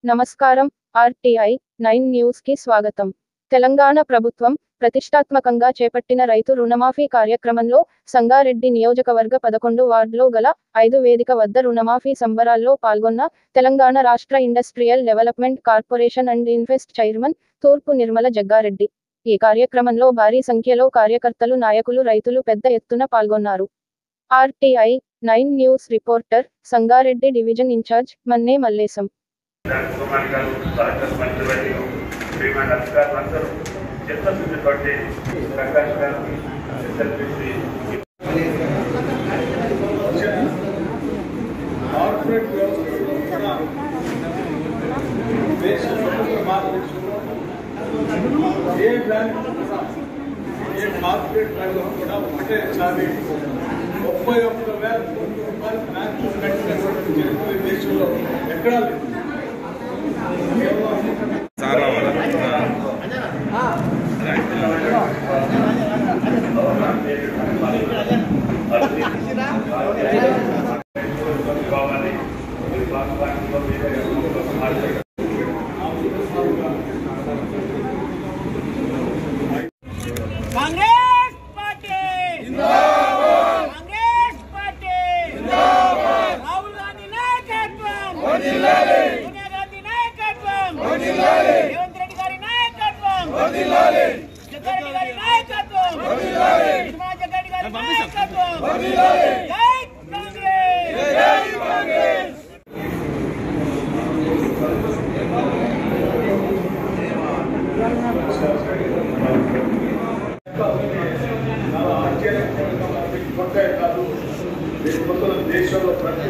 నమస్కారం. ఆర్టీఐ 9 న్యూస్కి స్వాగతం. తెలంగాణ ప్రభుత్వం ప్రతిష్టాత్మకంగా చేపట్టిన రైతు రుణమాఫీ కార్యక్రమంలో సంగారెడ్డి నియోజకవర్గ 11 వార్డులో గల 5 వేదిక వద్ద రుణమాఫీ సంబరాల్లో పాల్గొన్న తెలంగాణ రాష్ట్ర industrial development corporation and invest chairman తూర్పు నిర్మల జగ్గారెడ్డి. ఈ కార్యక్రమంలో భారీ సంఖ్యలో కార్యకర్తలు, నాయకులు, రైతులు పెద్ద ఎత్తున పాల్గొన్నారు. RTI 9 news reporter, Sangareddy division incharge Manne Mallesham. Market రంగం కూడా ఒకటే సారి 31,000 కోట్ల రూపాయలు బ్యాంకులు కట్టినటువంటి చరిత్ర దేశంలో ఎక్కడా లేదు. కాంగ్రెస్ పార్టీ జిందాబాద్, కాంగ్రెస్ పార్టీ జిందాబాద్, రాహుల్ గాంధీ నాయకత్వం వర్ధిల్లాలి, సోనియా గాంధీ నాయకత్వం వర్ధిల్లాలి, రేవంత్ రెడ్డి గారి నాయకత్వం వర్ధిల్లాలి, జగ్గారెడ్డి గారి నాయకత్వం వర్ధిల్లాలి, నిర్మలా జగ్గారెడ్డి గారి నాయకత్వం వర్ధిల్లాలి. జై కాంగ్రెస్, జై కాంగ్రెస్. దేశంలో ప్రతి